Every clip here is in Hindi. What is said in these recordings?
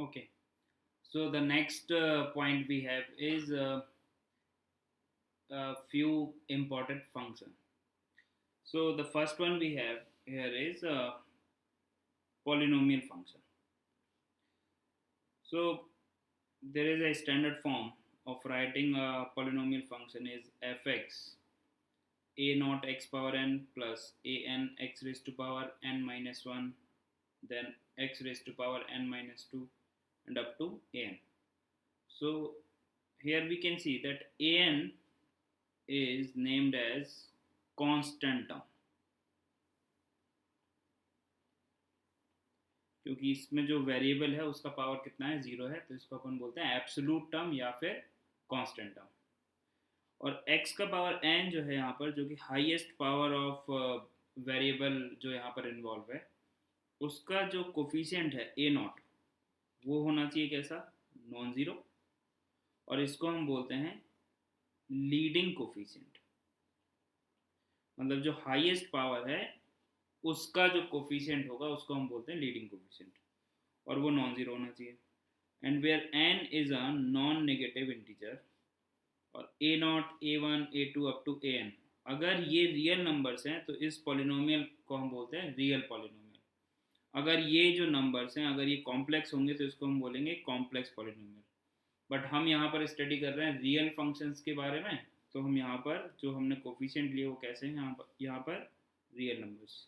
Okay. So the next point we have is a few important function. So the first one we have here is polynomial function. So there is a standard form of writing a polynomial function is fx a naught x power n plus a n x raised to power n minus 1, then x raised to power n minus 2, and up to an. So here we can see that an is named as constant term, क्योंकि इसमें जो वेरिएबल है उसका पावर कितना है, जीरो है, तो इसको अपन बोलते हैं एब्सोल्यूट टर्म या फिर कांस्टेंट टर्म। और x का पावर n जो है यहाँ पर, जो कि हाईएस्ट पावर ऑफ वेरिएबल जो यहाँ पर इन्वॉल्व है, उसका जो कोफिशिएंट है ए नॉट, वो होना चाहिए कैसा, नॉन ज़ीरो। और इसको हम बोलते हैं लीडिंग कोफिशिएंट, मतलब जो हाईएस्ट पावर है उसका जो कोफिशिएंट होगा उसको हम बोलते हैं लीडिंग कोफिशिएंट, और वो नॉन ज़ीरो होना चाहिए। And where n is a non negative integer, और a naught a one a two up to a n, अगर ये रियल नंबर्स हैं तो इस पॉलिनोमियल को हम बोलते हैं रियल पॉलिनोमियल। अगर ये जो नंबर्स हैं अगर ये कॉम्प्लेक्स होंगे तो इसको हम बोलेंगे कॉम्प्लेक्स पॉलिनोमियल। बट हम यहाँ पर स्टडी कर रहे हैं रियल फंक्शंस के बारे में, तो हम यहाँ पर जो हमने कोफिशिएंट लिए वो कैसे हैं, यहाँ पर रियल नंबर्स।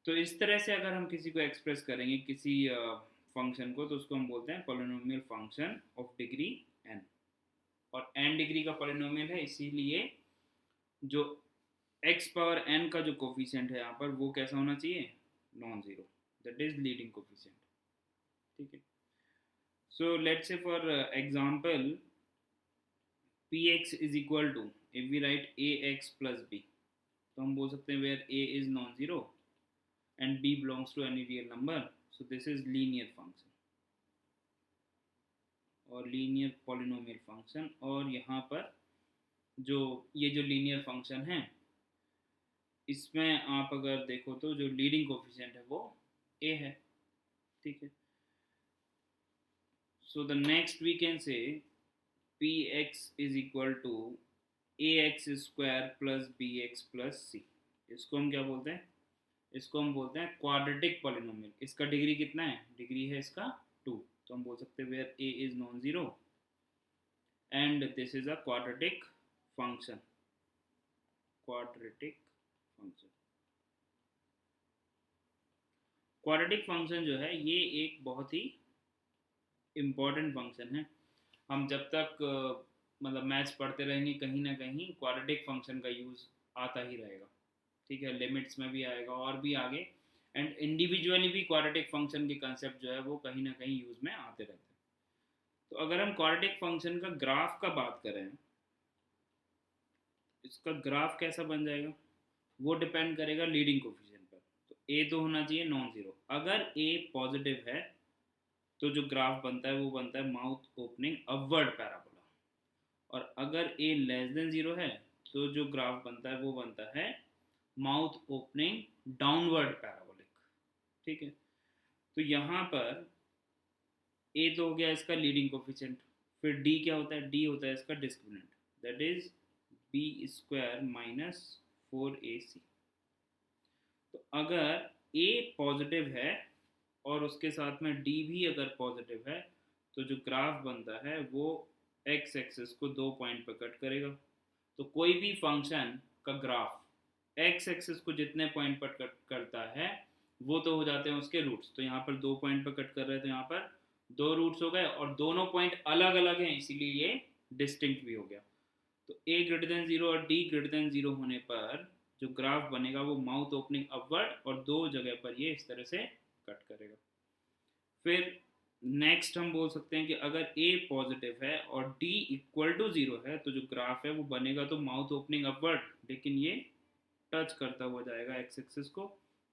तो इस तरह से अगर हम किसी को एक्सप्रेस करेंगे किसी फंक्शन को, तो उसको हम बोलते हैं polynomial function of degree n। और n डिग्री का पॉलिनोमियल है, इसीलिए जो x पावर n का जो कोफिशिएंट है यहाँ पर वो कैसा होना चाहिए, non zero, that is leading coefficient. ठीक है। So let's say for example px is equal to, if we write ax plus b, तो हम बोल सकते हैं where a is non zero and b belongs to any real number, so this is linear function और लीनियर पॉलिनोमियल फंक्शन। और यहाँ पर जो ये जो लीनियर फंक्शन है, इसमें आप अगर देखो तो जो लीडिंग कोफिशिएंट है वो a है। ठीक है। So the next we can say px is equal to ax square plus bx plus c। इसको हम क्या बोलते हैं, इसको हम बोलते हैं क्वाड्रेटिक पॉलिनोमियल। इसका डिग्री कितना है, डिग्री है इसका 2, तो हम बोल सकते हैं where a is non zero and this is a quadratic function. Quadratic function, quadratic function जो है ये एक बहुत ही इम्पॉर्टेंट फंक्शन है। हम जब तक मतलब मैथ्स पढ़ते रहेंगे कहीं ना कहीं क्वाड्रेटिक फंक्शन का यूज़ आता ही रहेगा। ठीक है, लिमिट्स में भी आएगा और भी आगे, एंड इंडिविजुअली भी क्वाड्रेटिक फंक्शन के कंसेप्ट जो है वो कहीं ना कहीं यूज़ में आते रहते हैं। तो अगर हम क्वाड्रेटिक फंक्शन का ग्राफ का बात करें, इसका ग्राफ कैसा बन जाएगा, वो डिपेंड करेगा लीडिंग कोफिशिएंट पर। तो ए तो होना चाहिए नॉन ज़ीरो। अगर ए पॉजिटिव है तो जो ग्राफ बनता है वो बनता है माउथ ओपनिंग अपवर्ड पैराबोला, और अगर ए लेस देन ज़ीरो है तो जो ग्राफ बनता है वो बनता है माउथ ओपनिंग डाउनवर्ड पैराबोलिक। ठीक है। तो यहाँ पर ए तो हो गया इसका लीडिंग कोफिशिएंट, फिर डी क्या होता है, डी होता है इसका discriminant, that is B square minus 4ac। तो अगर ए पॉजिटिव है और उसके साथ में डी भी अगर पॉजिटिव है, तो जो ग्राफ बनता है वो एक्स एक्सिस को 2 पॉइंट पर कट करेगा। तो कोई भी फंक्शन का ग्राफ एक्स एक्सिस को जितने पॉइंट पर कट करता है वो तो हो जाते हैं उसके रूट्स। तो यहाँ पर 2 पॉइंट पर कट कर रहे हैं तो यहाँ पर 2 रूट्स हो गए, और दोनों पॉइंट अलग अलग हैं इसीलिए ये डिस्टिंक्ट भी हो गया। तो a ग्रेटर देन जीरो और d ग्रेटर देन जीरो होने पर जो ग्राफ बनेगा वो माउथ ओपनिंग अपवर्ड और दो जगह पर ये इस तरह से कट करेगा। फिर नेक्स्ट हम बोल सकते हैं कि अगर a पॉजिटिव है और d इक्वल टू ज़ीरो है तो जो ग्राफ है वो बनेगा तो माउथ ओपनिंग अपवर्ड, लेकिन ये टच करता हुआ जाएगा एक्स एक्सिस को।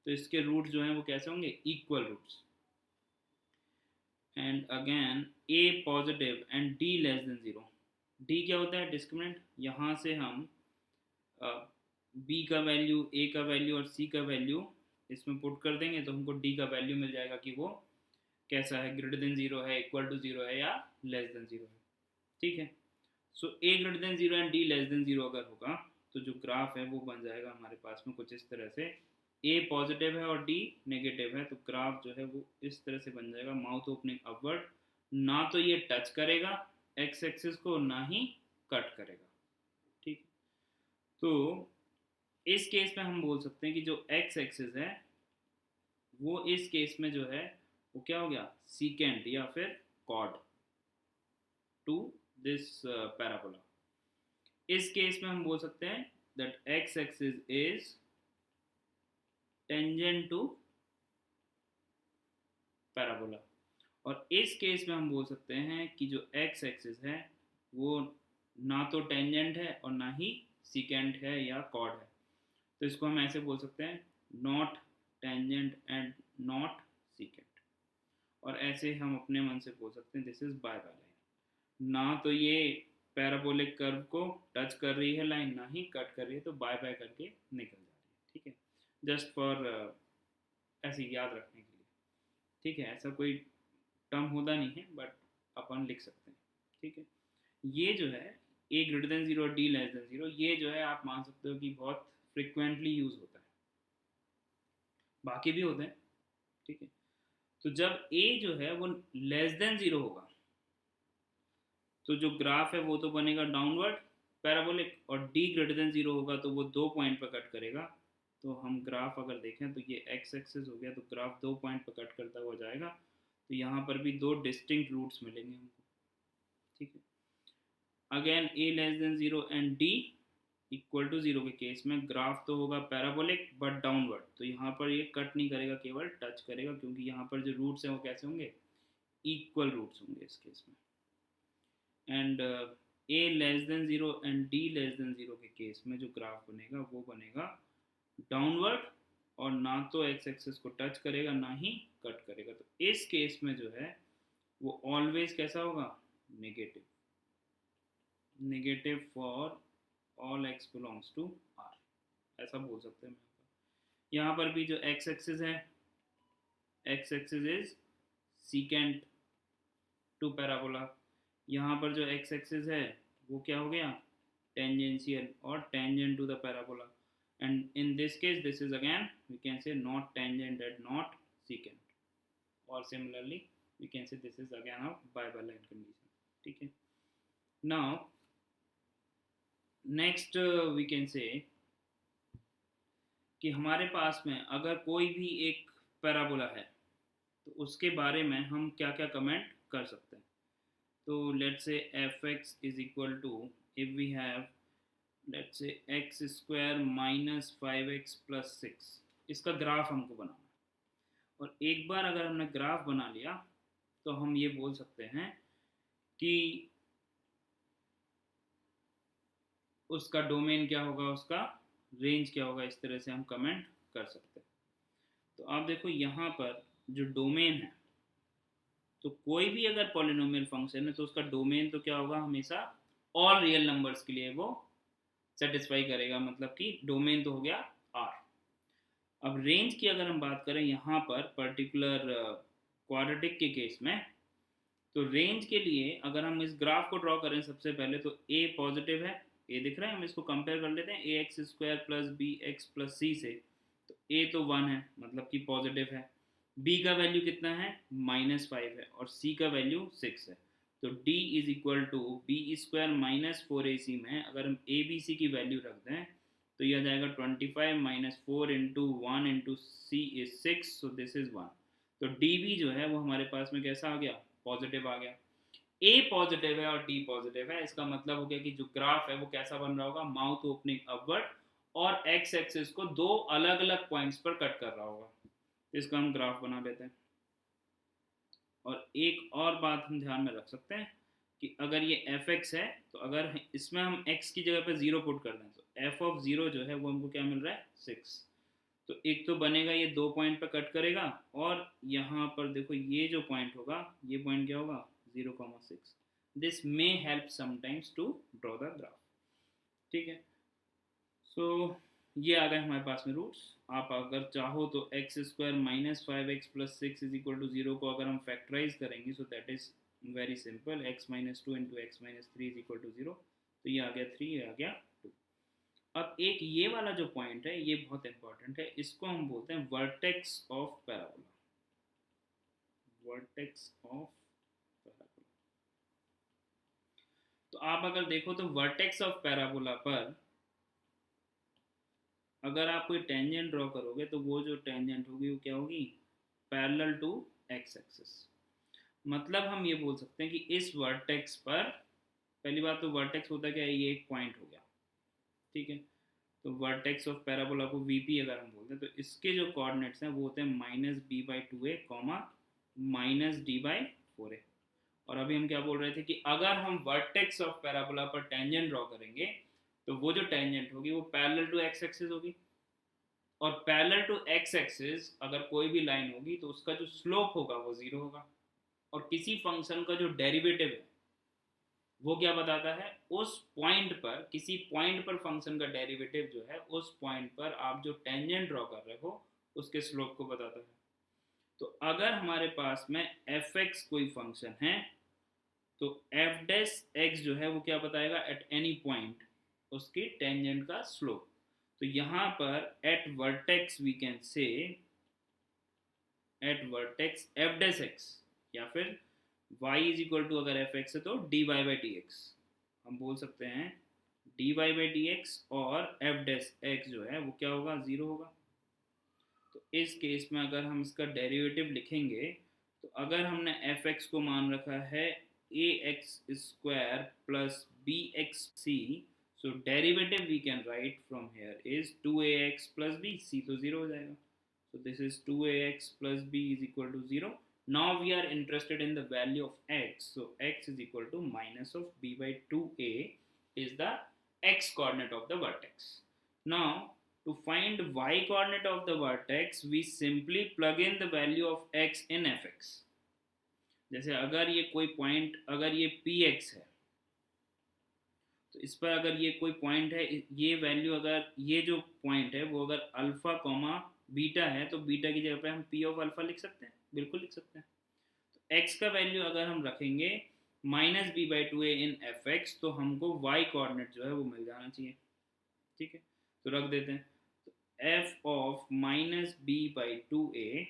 तो इसके रूट्स जो हैं वो कैसे होंगे, equal roots. And again a positive and d less than zero. d क्या होता है, डिस्क्रिमिनेंट। यहाँ से हम b का वैल्यू, a का वैल्यू और c का वैल्यू इसमें पुट कर देंगे तो हमको d का वैल्यू मिल जाएगा कि वो कैसा है, ग्रेटर देन जीरो है, इक्वल टू जीरो है, या लेस देन जीरो है। ठीक है, so a greater than zero and d less than zero अगर होगा तो जो ग्राफ है वो बन जाएगा हमारे पास में कुछ इस तरह से। ए पॉजिटिव है और डी नेगेटिव है तो ग्राफ जो है वो इस तरह से बन जाएगा, माउथ ओपनिंग अपवर्ड, ना तो ये टच करेगा एक्स एक्सिस को ना ही कट करेगा। ठीक, तो इस केस में हम बोल सकते हैं कि जो एक्स एक्सिस है वो इस केस में जो है वो क्या हो गया, सीकेंट या फिर कॉर्ड टू दिस पैराबोला। इस केस में हम बोल सकते हैं that X axis is tangent to parabola, और इस केस में हम बोल सकते हैं कि जो एक्स एक्सिस है वो ना तो टेंजेंट है और ना ही सीकेंट है या कॉर्ड है। तो इसको हम ऐसे बोल सकते हैं, not tangent and not secant. और ऐसे हम अपने मन से बोल सकते हैं this is by by line, ना तो ये पैराबोलिक कर्व को टच कर रही है लाइन ना ही कट कर रही है, तो बाय बाय करके निकल जा रही है। ठीक है, जस्ट फॉर ऐसे याद रखने के लिए। ठीक है, ऐसा कोई टर्म होता नहीं है बट अपन लिख सकते हैं। ठीक है, ये जो है ए ग्रेटर देन जीरो और डी लेस देन जीरो, ये जो है आप मान सकते हो कि बहुत फ्रिक्वेंटली यूज होता है, बाकी भी होते हैं। ठीक है, तो जब ए जो है वो लेस देन जीरो होगा तो जो ग्राफ है वो तो बनेगा डाउनवर्ड पैराबोलिक, और डी ग्रेटर देन जीरो होगा तो वो 2 पॉइंट पर कट करेगा। तो हम ग्राफ अगर देखें तो ये एक्स एक्सिस हो गया, तो ग्राफ 2 पॉइंट पर कट करता हुआ जाएगा, तो यहाँ पर भी 2 डिस्टिंक्ट रूट्स मिलेंगे हमको। ठीक है, again A less than zero and D equal to zero के केस में ग्राफ तो होगा पैराबोलिक बट डाउनवर्ड, तो यहाँ पर ये कट नहीं करेगा, केवल टच करेगा, क्योंकि यहाँ पर जो रूट्स हैं वो कैसे होंगे, इक्वल रूट्स होंगे इस केस में। And A less than zero and d less than zero के केस में जो ग्राफ बनेगा वो बनेगा डाउनवर्ड, और ना तो एक्स एक्सिस को टच करेगा ना ही कट करेगा। तो इस केस में जो है वो ऑलवेज कैसा होगा, negative, negative for all X belongs to R, ऐसा बोल सकते हैं। यहाँ पर भी जो एक्स एक्सिस है, X axis is secant to parabola, यहाँ पर जो एक्स एक्सिस है वो क्या हो गया, टेंजेंशियल और tangent to the parabola, and in this case this is again we can say not tangent and not secant, or similarly we can say this is again a bi-line condition. ठीक है, now next we can say कि हमारे पास में अगर कोई भी एक पैराबोला है तो उसके बारे में हम क्या क्या कमेंट कर सकते हैं। तो let's say f x is equal to, if we have let's say x square minus 5x plus 6, इसका ग्राफ हमको बनाना है। और एक बार अगर हमने ग्राफ बना लिया तो हम ये बोल सकते हैं कि उसका डोमेन क्या होगा, उसका रेंज क्या होगा, इस तरह से हम कमेंट कर सकते हैं। तो आप देखो यहाँ पर जो डोमेन है, तो कोई भी अगर पॉलिनोमियल फंक्शन है तो उसका डोमेन तो क्या होगा, हमेशा ऑल रियल नंबर्स के लिए वो सेटिस्फाई करेगा, मतलब कि डोमेन तो हो गया आर। अब रेंज की अगर हम बात करें यहाँ पर पर्टिकुलर क्वाड्रेटिक के केस में, तो रेंज के लिए अगर हम इस ग्राफ को ड्रॉ करें सबसे पहले, तो ए पॉजिटिव है, ए दिख रहा है, हम इसको कंपेयर कर लेते हैं a x square plus b x plus c से। तो ए तो 1 है मतलब कि पॉजिटिव है, बी का वैल्यू कितना है -5 है, और सी का वैल्यू 6 है। तो d is equal to b square minus 4ac में अगर हम ए बी सी की वैल्यू रख दें तो यह जाएगा 25 minus 4 into 1 into c is 6, so this is 1। तो डी भी जो है वो हमारे पास में कैसा आ गया, पॉजिटिव आ गया। ए पॉजिटिव है और डी पॉजिटिव है, इसका मतलब हो गया कि जो ग्राफ है वो कैसा बन रहा होगा, माउथ ओपनिंग अपवर्ड, और एक्स एक्सिस को 2 अलग अलग पॉइंट्स पर कट कर रहा होगा। इसका हम ग्राफ बना लेते हैं। और एक और बात हम ध्यान में रख सकते हैं कि अगर ये एफ एक्स है तो अगर इसमें हम x की जगह पे 0 पुट कर दें तो एफ ऑफ 0 जो है वो हमको क्या मिल रहा है, 6। तो एक तो बनेगा ये 2 पॉइंट पर कट करेगा, और यहाँ पर देखो ये जो पॉइंट होगा, ये पॉइंट क्या होगा 0,6। This may help sometimes to draw the graph. ठीक है, सो ये आ गए हमारे पास में रूट्स। आप अगर चाहो तो x square minus 5x plus 6 is equal to 0 को अगर हम फैक्टराइज करेंगे, so that is very simple, x minus 2 into x minus 3 is equal to 0। तो ये आ गया 3, ये आ गया 2। अब एक ये वाला जो पॉइंट है ये बहुत इंपॉर्टेंट है, इसको हम बोलते हैं vertex of parabola. Vertex of parabola. तो आप अगर देखो तो वर्टेक्स ऑफ पैराबोला पर अगर आप कोई टेंजेंट ड्रॉ करोगे तो वो जो टेंजेंट होगी वो क्या होगी, पैरेलल टू एक्स एक्सिस। मतलब हम ये बोल सकते हैं कि इस वर्टेक्स पर, पहली बात तो वर्टेक्स होता क्या है, ये एक पॉइंट हो गया, ठीक है। तो वर्टेक्स ऑफ पैराबोला को वीपी अगर हम बोलते हैं, तो इसके जो कोऑर्डिनेट्स हैं वो होते हैं minus b by 2a comma minus d by 4a। और अभी हम क्या बोल रहे थे कि अगर हम वर्टेक्स ऑफ पैराबोला पर टेंजेंट ड्रॉ करेंगे तो वो जो टेंजेंट होगी वो पैरेलल टू एक्स एक्सिस होगी। और पैरेलल टू एक्स एक्सिस अगर कोई भी लाइन होगी तो उसका जो स्लोप होगा वो जीरो होगा। और किसी फंक्शन का जो डेरिवेटिव है वो क्या बताता है, उस पॉइंट पर, किसी पॉइंट पर फंक्शन का डेरिवेटिव जो है उस पॉइंट पर आप जो टेंजेंट ड्रॉ कर रहे हो उसके स्लोप को बताता है। तो अगर हमारे पास में एफ एक्स कोई फंक्शन है तो एफ डैश एक्स जो है वो क्या बताएगा, एट एनी पॉइंट उसकी टेंजेंट का स्लोप। तो यहाँ पर at vertex we can say at vertex f dash x, या फिर y इज इक्वल टू, अगर एफ एक्स है तो d y by d x, हम बोल सकते हैं d y by d x, और एफ डैश एक्स जो है वो क्या होगा, ज़ीरो होगा। तो इस केस में अगर हम इसका डेरिवेटिव लिखेंगे तो अगर हमने एफ एक्स को मान रखा है a x square plus b x c, so derivative we can write from here is 2ax plus b, c तो ज़ीरो हो जाएगा। So this is 2ax plus b is equal to 0. Now we are interested in the value of x. So x is equal to minus of b by 2a is the x coordinate of the vertex. Now to find y coordinate of the vertex, we simply plug in the value of x in fx. जैसे अगर ये कोई पॉइंट, अगर ये px है तो इस पर अगर ये कोई पॉइंट है, ये वैल्यू, अगर ये जो पॉइंट है वो अगर अल्फा कॉमा बीटा है तो बीटा की जगह पे हम पी ऑफ अल्फा लिख सकते हैं, बिल्कुल लिख सकते हैं। तो एक्स का वैल्यू अगर हम रखेंगे minus b by 2a in f x तो हमको वाई कोऑर्डिनेट जो है वो मिल जाना चाहिए, ठीक है। तो रख देते हैं, तो f of minus b by 2a,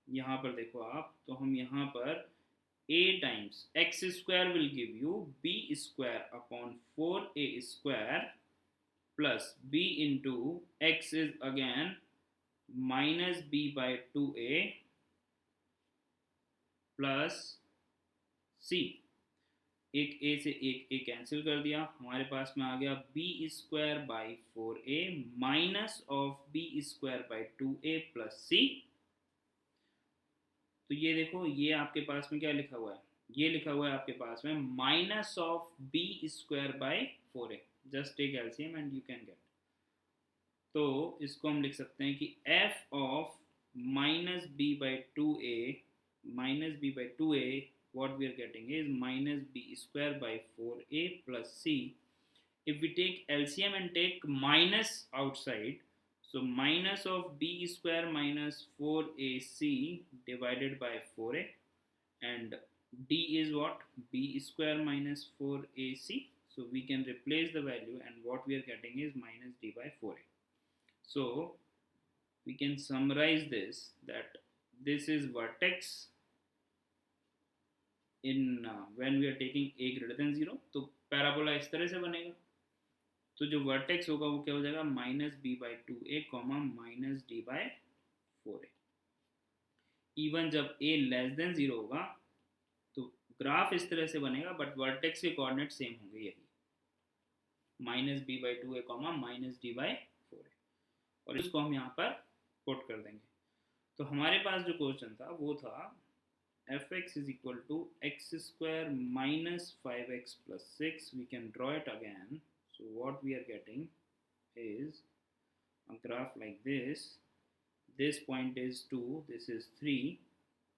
यहाँ पर देखो आप, तो हम यहाँ पर a times x square will give you b square upon 4a square plus b into x is again minus b by 2a plus c। एक a से एक a कैंसिल कर दिया, हमारे पास में आ गया b square by 4a minus of b square by 2a plus c। तो ये देखो, ये आपके पास में क्या लिखा हुआ है, ये लिखा हुआ है आपके पास में minus of b square by 4a। Just take LCM and you can get. तो इसको हम लिख सकते हैं कि f of minus b by 2a minus b by 2a what we are getting is minus b square by 4a plus c. If we take LCM and take minus outside, so minus of b square minus 4ac divided by 4a, and d is what, b square minus 4ac. So we can replace the value and what we are getting is minus d by 4a. So we can summarize this that this is vertex in when we are taking a greater than 0। तो पैराबोला इस तरह से बनेगा। तो जो वर्टेक्स होगा वो क्या हो जाएगा, minus b by 2a comma minus d by 4a। Even जब a लेस देन 0 होगा तो ग्राफ इस तरह से बनेगा, बट वर्टेक्स के कोऑर्डिनेट सेम होंगे, यही minus b by 2a comma minus d by 4a, और इसको हम यहाँ पर पुट कर देंगे। तो हमारे पास जो क्वेश्चन था वो था fx is equal to x square minus 5x plus 6. We can draw it again. So what we are getting is a graph like this. This point is 2, this is 3.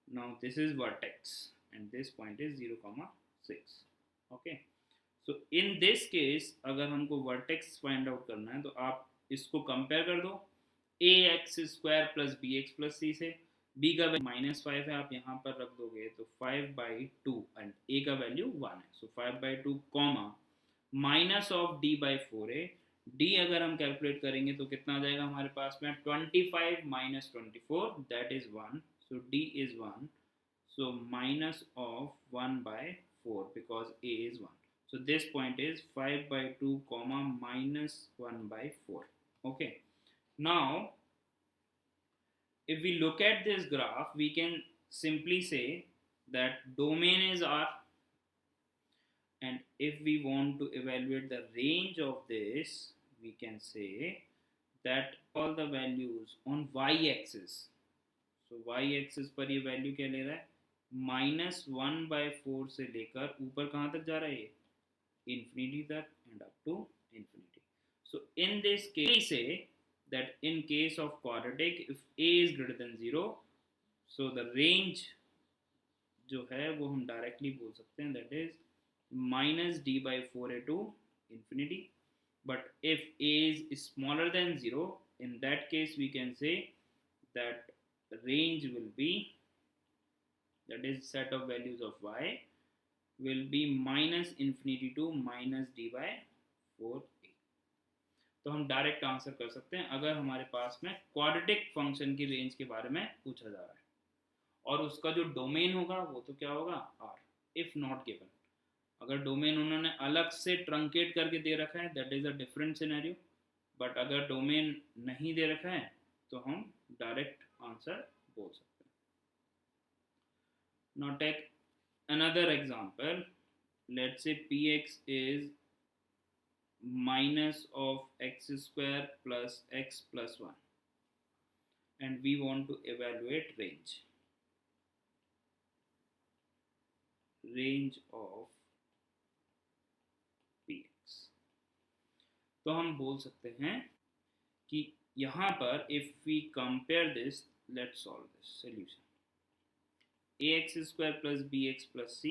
Now this is vertex and this point is 0, 6. Okay. So in this case अगर हमको vertex find out करना है तो आप इसको कंपेयर कर दो a x square plus b x plus c से। बी का वैल्यू -5 है, आप यहाँ पर रख दोगे तो 5/2 एंड ए का वैल्यू 1 है, सो 5/2 comma minus of D by 4a। D अगर हम कैलकुलेट करेंगे तो कितना आ जाएगा हमारे पास में 25 minus 24 that is 1, so D is 1, so minus of 1 by 4 because a is 1, so this point is 5/2 comma minus 1 by 4. Okay, now if we look at this graph we can simply say that domain is R, and if we want to evaluate the range of this we can say that all the values on y-axis, so y-axis पर ये वैल्यू क्या ले रहा है -1/4 से लेकर ऊपर कहाँ तक जा रहा है, infinity तक and up to infinity. So in this case we say that in case of quadratic if a is greater than 0, so the range जो है वो हम डायरेक्टली बोल सकते हैं that is -d/4a to infinity. But if a is smaller than 0, in that case we can say that the range will be, that is set of values of y will be -infinity to -d/4a. तो हम डायरेक्ट आंसर कर सकते हैं अगर हमारे पास में क्वाड्रेटिक फंक्शन की रेंज के बारे में पूछा जा रहा है, और उसका जो डोमेन होगा वो तो क्या होगा R, इफ नॉट गिवन। अगर डोमेन उन्होंने अलग से ट्रंकेट करके दे रखा है that is a different scenario, but अगर डोमेन नहीं दे रखा है तो हम डायरेक्ट आंसर बोल सकते हैं। Now take another example. Let's say px is minus of x square plus x plus 1 and we want to evaluate range of px। तो हम बोल सकते हैं कि यहाँ पर if we compare this, let's solve this solution ax square plus bx plus c.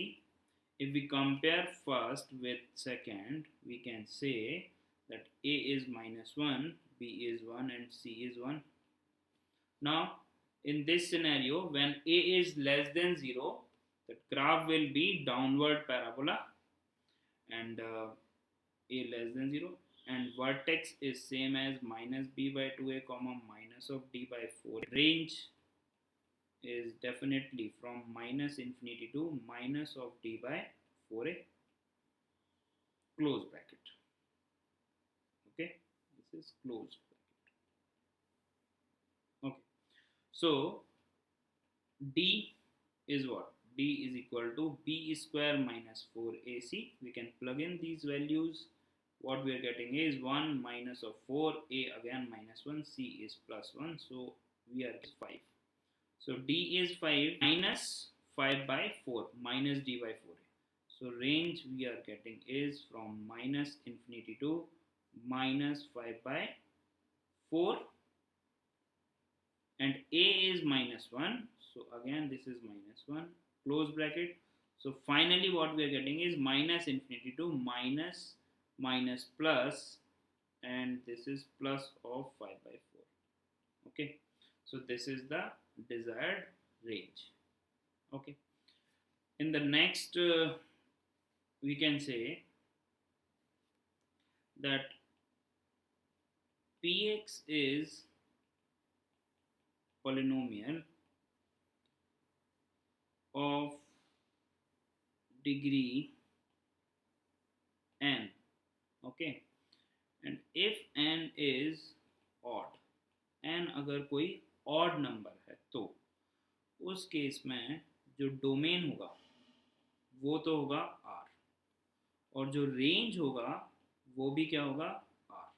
If we compare first with second, we can say that a is -1, b is 1 and c is 1. Now in this scenario when a is less than 0, the graph will be downward parabola, and a less than 0, and vertex is same as -b/2a comma minus of d/4. Range is definitely from -infinity to minus of d/4a, close bracket. Okay, this is closed bracket. Okay, so d is what? D is equal to b square minus 4ac. We can plug in these values. What we are getting is 1 minus of 4, a again -1, c is +1, so we are 5. So d is 5 minus 5/4 minus d/4a. So range we are getting is from -infinity to -5/4, and a is -1, so again this is -1, close bracket. So finally what we are getting is -infinity to minus plus, and this is plus of 5/4. Okay, so this is the desired range. Okay, in the next we can say that px is polynomial of degree n. Okay, and if n is odd, n अगर कोई ऑड नंबर है तो उस केस में जो डोमेन होगा वो तो होगा R, और जो रेंज होगा वो भी क्या होगा R।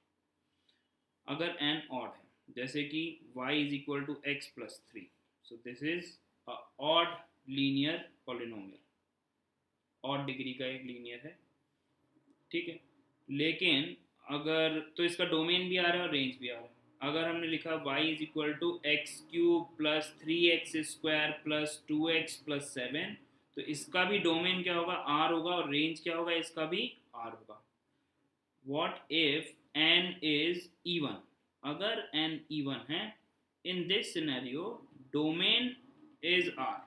अगर n ऑड है, जैसे कि y is equal to x plus 3, so this is a odd linear polynomial, odd degree का एक लीनियर है, ठीक है। लेकिन अगर तो इसका डोमेन भी आ रहा है और रेंज भी आ रहा है। अगर हमने लिखा y is equal to x cube plus 3x square plus 2x plus 7, तो इसका भी डोमेन क्या होगा R होगा, और रेंज क्या होगा इसका भी R होगा। What if n is even? अगर n इवन है, in this scenario domain is r।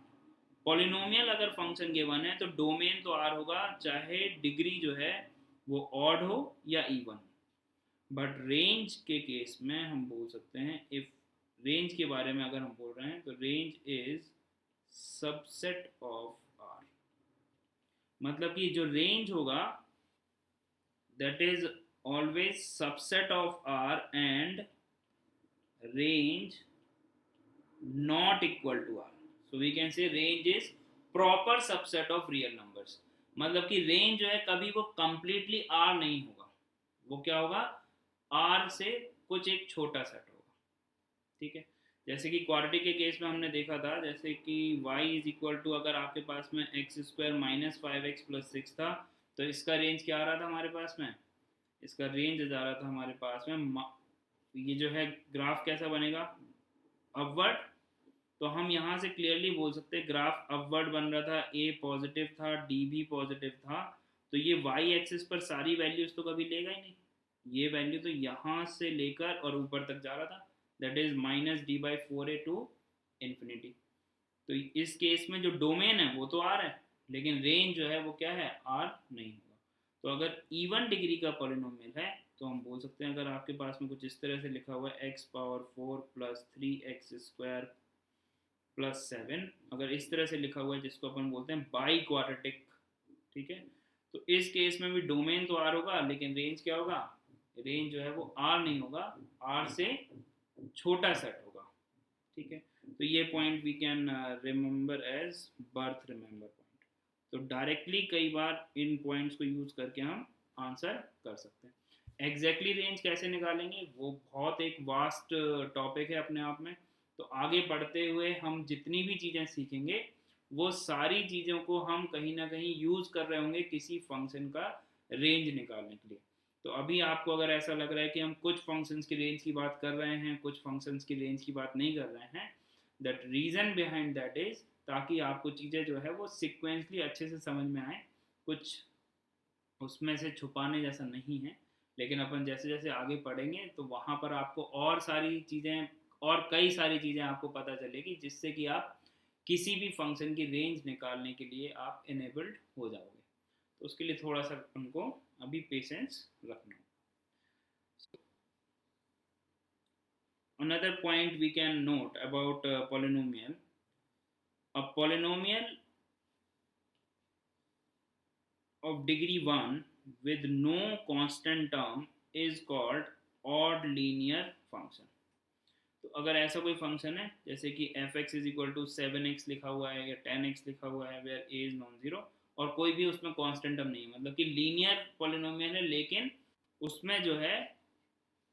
Polynomial अगर फंक्शन गिवन है तो डोमेन तो r होगा, चाहे डिग्री जो है वो ऑड हो या इवन। बट रेंज के केस में हम बोल सकते हैं, इफ रेंज के बारे में अगर हम बोल रहे हैं तो range is subset of r। मतलब कि जो रेंज होगा that is always subset of r and range not equal to r, so we can say range is proper subset of real numbers। मतलब कि रेंज जो है कभी वो completely r नहीं होगा, वो क्या होगा, r से कुछ एक छोटा सेट होगा। ठीक है, जैसे कि क्वाड्रेटिक के केस में हमने देखा था, जैसे कि y इज इक्वल टू, अगर आपके पास में x square minus 5x plus 6 था, तो इसका रेंज क्या आ रहा था हमारे पास में, इसका रेंज आ रहा था हमारे पास में, ये जो है ग्राफ कैसा बनेगा, अपवर्ड। तो हम यहाँ से क्लियरली बोल सकते हैं ग्राफ अपवर्ड बन रहा था, a पॉजिटिव था, d भी पॉजिटिव था, तो ये y एक्सिस पर सारी वैल्यूज तो कभी लेगा ही नहीं, ये वैल्यू तो यहाँ से लेकर और ऊपर तक जा रहा था, that is -d/4a to infinity. तो इस केस में जो डोमेन है वो तो r है, लेकिन रेंज जो है वो क्या है, r नहीं होगा। तो अगर इवन डिग्री का पॉलिनोमियल है तो हम बोल सकते हैं, अगर आपके पास में कुछ इस तरह से लिखा हुआ है x⁴ प्लस 3x² प्लस 7, अगर इस तरह से लिखा हुआ है जिसको अपन बोलते हैं बाई क्वाड्रेटिक, ठीक है, तो इस केस में भी डोमेन तो r होगा, लेकिन रेंज क्या होगा, रेंज जो है वो r नहीं होगा, r से छोटा सेट होगा। ठीक है, तो ये point we can remember as birth remember point. तो डायरेक्टली कई बार इन पॉइंट्स को यूज करके हम आंसर कर सकते हैं। एग्जैक्टली रेंज कैसे निकालेंगे वो बहुत एक वास्ट टॉपिक है अपने आप में, तो आगे बढ़ते हुए हम जितनी भी चीज़ें सीखेंगे वो सारी चीज़ों को हम कहीं ना कहीं यूज़ कर रहे होंगे किसी फंक्शन का रेंज निकालने के लिए। तो अभी आपको अगर ऐसा लग रहा है कि हम कुछ फंक्शंस की रेंज की बात कर रहे हैं, कुछ फंक्शंस की रेंज की बात नहीं कर रहे हैं, that reason behind that is ताकि आपको चीज़ें जो है वो सिक्वेंसली अच्छे से समझ में आए, कुछ उसमें से छुपाने जैसा नहीं है। लेकिन अपन जैसे जैसे आगे पढ़ेंगे तो वहाँ पर आपको और सारी चीज़ें और कई सारी चीज़ें आपको पता चलेगी, जिससे कि आप किसी भी फंक्शन की रेंज निकालने के लिए आप इनेबल्ड हो जाओगे। तो उसके लिए थोड़ा सा उनको अभी पेशेंस रखना। Another point we can note about polynomial, a polynomial of degree 1 with no constant term is called odd linear function। तो अगर ऐसा कोई फंक्शन है जैसे कि f(x = 7x) लिखा हुआ है या 10x लिखा हुआ है, where a is non zero, और कोई भी उसमें कांस्टेंट टर्म नहीं है, मतलब कि लीनियर पॉलिनोमियल है, लेकिन उसमें जो है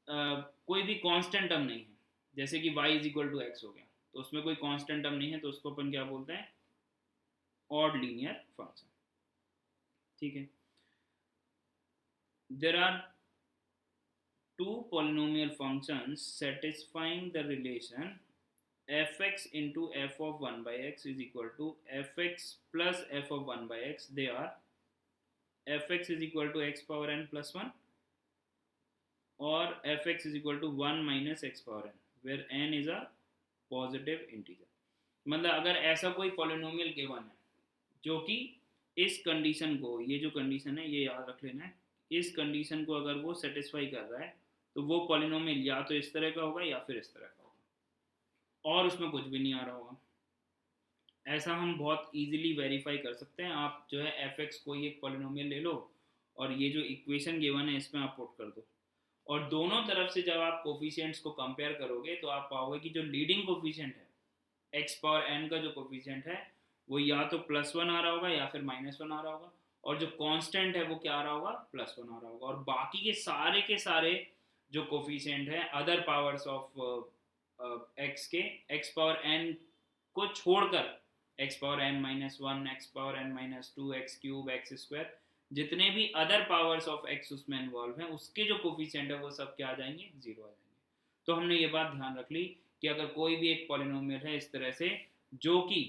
कोई भी कांस्टेंट टर्म नहीं है, जैसे कि y = x हो गया, तो उसमें कोई कांस्टेंट टर्म नहीं है, तो उसको अपन क्या बोलते हैं, ऑड लीनियर फंक्शन। ठीक है, there are two polynomial functions satisfying the relation f(x) into f of 1 by x is equal to f(x) plus f of 1 by x। they are f(x) is equal to x power n plus 1 और f(x) is equal to 1 minus x power n, where n is a positive integer। मतलब अगर ऐसा कोई पॉलिनोमियल गिवन है जो कि इस कंडीशन को, ये जो कंडीशन है ये याद रख लेना है, इस कंडीशन को अगर वो सेटिस्फाई कर रहा है तो वो पॉलिनोमियल या तो इस तरह का होगा या फिर इस तरह का होगा, और उसमें कुछ भी नहीं आ रहा होगा। ऐसा हम बहुत इजीली वेरीफाई कर सकते हैं। आप जो है f(x) कोई एक पॉलिनोमियल ले लो और ये जो इक्वेशन गिवन है इसमें आप पुट कर दो, और दोनों तरफ से जब आप कोफिशिएंट्स को कंपेयर करोगे तो आप पाओगे कि जो लीडिंग कोफिशिएंट है x पावर n का जो कोफिशिएंट है वो या तो +1 आ रहा होगा या फिर -1 आ रहा होगा, और जो कांस्टेंट है वो क्या आ रहा होगा, +1 आ रहा होगा, और बाकी के सारे जो कोफिशिएंट है अदर पावर्स ऑफ x के, x पावर n को छोड़कर x power n -1, x power n -2, x³ x², जितने भी अदर पावर्स ऑफ x उसमें इन्वॉल्व हैं उसके जो कोफिशिएंट है वो सब क्या आ जाएंगे, 0 आ जाएंगे। तो हमने ये बात ध्यान रख ली कि अगर कोई भी एक पॉलिनोमियल है इस तरह से जो कि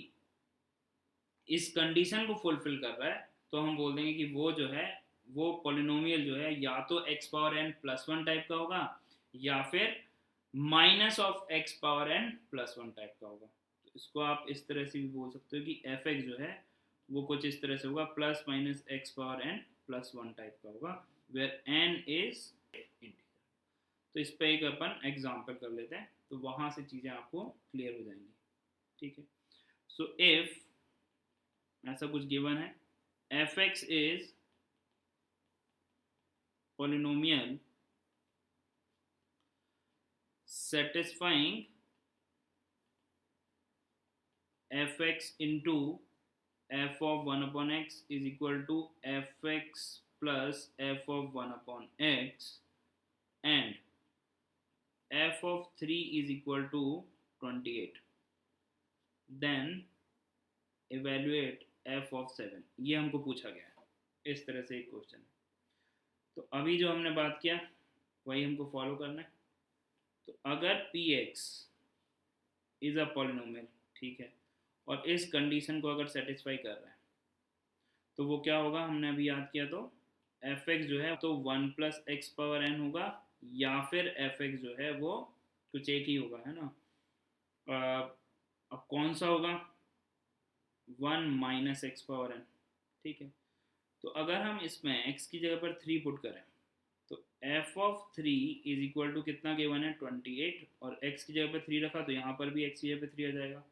इस कंडीशन को फुलफिल कर रहा है, तो हम बोल देंगे कि वो जो है वो पॉलिनोमियल जो है या तो x पावर n +1 टाइप का होगा या फिर minus of x power n plus one type का होगा। तो इसको आप इस तरह से भी बोल सकते हो कि एफ एक्स जो है वो कुछ इस तरह से होगा, plus minus x power n plus one type का होगा, वेयर एन इज इंटीजर। तो इस पर एक अपन एग्जाम्पल कर लेते हैं, तो वहां से चीज़ें आपको क्लियर हो जाएंगी। ठीक है, सो इफ ऐसा कुछ गिवन है, F x is polynomial satisfying fx into f of 1 upon x is equal to fx plus f of 1 upon x, and f of 3 is equal to 28, then evaluate f of 7। ये हमको पूछा गया है, इस तरह से एक क्वेश्चन है। तो अभी जो हमने बात किया वही हमको फॉलो करना है। तो अगर px इज अ पॉलिनोमियल, ठीक है, और इस कंडीशन को अगर सेटिस्फाई कर रहा है तो वो क्या होगा, हमने अभी याद किया, तो एफ एक्स जो है तो one plus x power n होगा, या फिर एफ एक्स जो है वो कुछ एक ही होगा, है ना। अब कौन सा होगा, one minus x power n, ठीक है। तो अगर हम इसमें x की जगह पर 3 पुट करें तो f of 3 is equal to कितना गिवन है 28, और x की जगह पर 3 रखा तो यहाँ पर भी x की जगह पर 3 आ जाएगा,